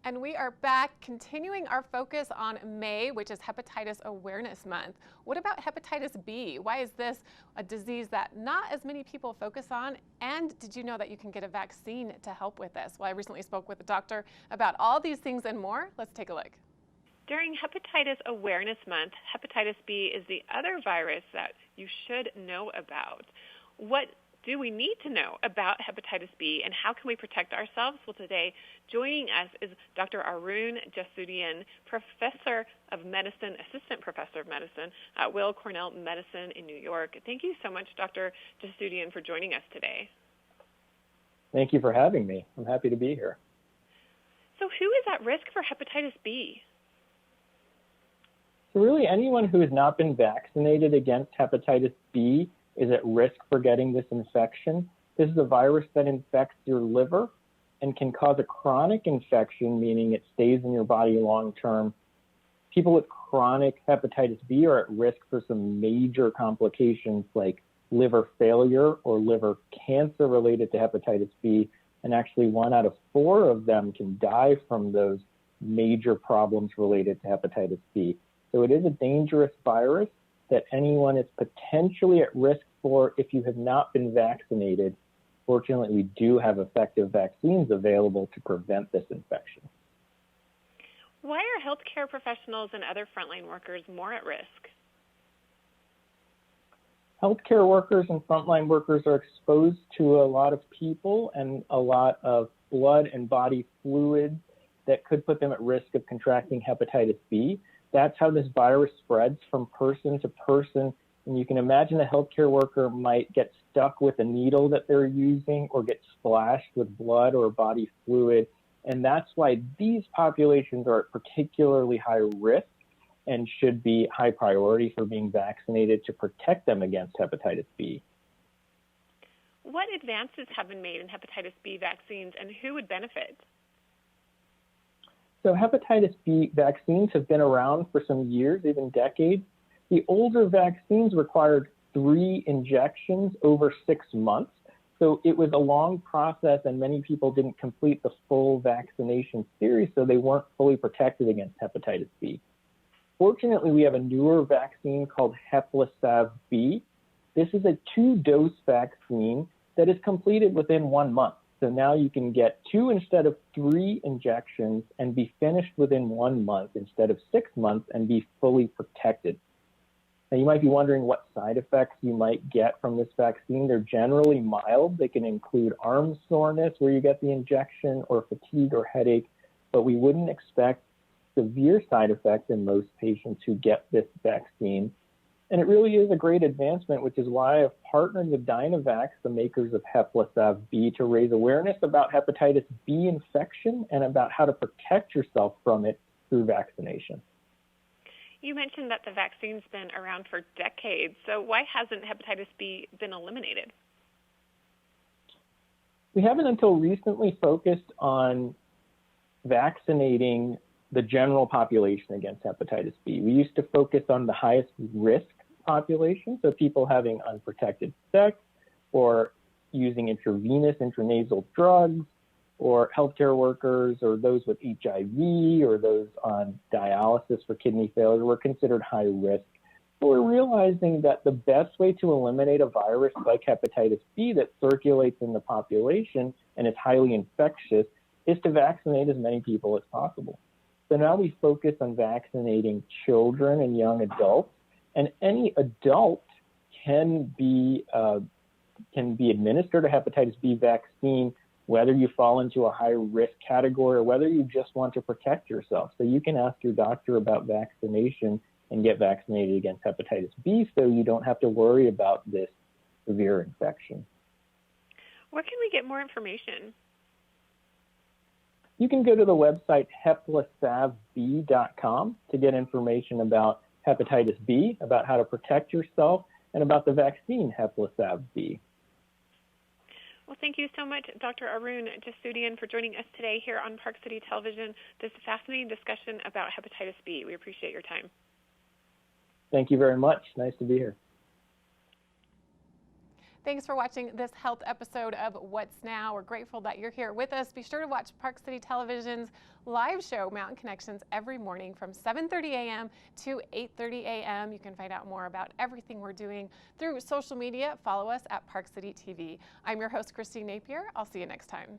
And we are back continuing our focus on May, which is Hepatitis Awareness Month. What about hepatitis B? Why is this a disease that not as many people focus on? And did you know that you can get a vaccine to help with this? Well, I recently spoke with a doctor about all these things and more. Let's take a look. During Hepatitis Awareness Month, hepatitis B is the other virus that you should know about. What do we need to know about hepatitis B, and how can we protect ourselves? Well, today, joining us is Dr. Arun Jesudian, Professor of Medicine, Assistant Professor of Medicine at Weill Cornell Medicine in New York. Thank you so much, Dr. Jesudian, for joining us today. Thank you for having me. I'm happy to be here. So who is at risk for hepatitis B? So really, anyone who has not been vaccinated against hepatitis B is at risk for getting this infection. This is a virus that infects your liver and can cause a chronic infection, meaning it stays in your body long term. People with chronic hepatitis B are at risk for some major complications like liver failure or liver cancer related to hepatitis B, and actually 1 out of 4 of them can die from those major problems related to hepatitis B. So it is a dangerous virus that anyone is potentially at risk for if you have not been vaccinated. Fortunately, we do have effective vaccines available to prevent this infection. Why are healthcare professionals and other frontline workers more at risk? Healthcare workers and frontline workers are exposed to a lot of people and a lot of blood and body fluids that could put them at risk of contracting hepatitis B. That's how this virus spreads from person to person. And you can imagine a healthcare worker might get stuck with a needle that they're using or get splashed with blood or body fluid. And that's why these populations are at particularly high risk and should be high priority for being vaccinated to protect them against hepatitis B. What advances have been made in hepatitis B vaccines, and who would benefit? So hepatitis B vaccines have been around for some years, even decades. The older vaccines required 3 injections over 6 months. So it was a long process, and many people didn't complete the full vaccination series, so they weren't fully protected against hepatitis B. Fortunately, we have a newer vaccine called Hepatitis B. This is a 2-dose vaccine that is completed within 1 month. So now you can get 2 instead of 3 injections and be finished within 1 month instead of 6 months and be fully protected. Now you might be wondering what side effects you might get from this vaccine. They're generally mild. They can include arm soreness where you get the injection or fatigue or headache, but we wouldn't expect severe side effects in most patients who get this vaccine. And it really is a great advancement, which is why I've partnered with Dynavax, the makers of Hepatitis B, to raise awareness about hepatitis B infection and about how to protect yourself from it through vaccination. You mentioned that the vaccine's been around for decades, so why hasn't hepatitis B been eliminated? We haven't until recently focused on vaccinating the general population against hepatitis B. We used to focus on the highest risk population, so people having unprotected sex or using intranasal drugs, or healthcare workers or those with HIV or those on dialysis for kidney failure were considered high risk. But we're realizing that the best way to eliminate a virus like hepatitis B that circulates in the population and is highly infectious is to vaccinate as many people as possible. So now we focus on vaccinating children and young adults, and any adult can be administered a hepatitis B vaccine, whether you fall into a high risk category or whether you just want to protect yourself. So you can ask your doctor about vaccination and get vaccinated against hepatitis B so you don't have to worry about this severe infection. Where can we get more information? You can go to the website hepatitisb.com to get information about hepatitis B, about how to protect yourself, and about the vaccine Hepatitis B. Well, thank you so much, Dr. Arun Jesudian, for joining us today here on Park City Television. This is a fascinating discussion about hepatitis B. We appreciate your time. Thank you very much. Nice to be here. Thanks for watching this health episode of What's Now. We're grateful that you're here with us. Be sure to watch Park City Television's live show, Mountain Connections, every morning from 7:30 a.m. to 8:30 a.m. You can find out more about everything we're doing through social media. Follow us at Park City TV. I'm your host, Christine Napier. I'll see you next time.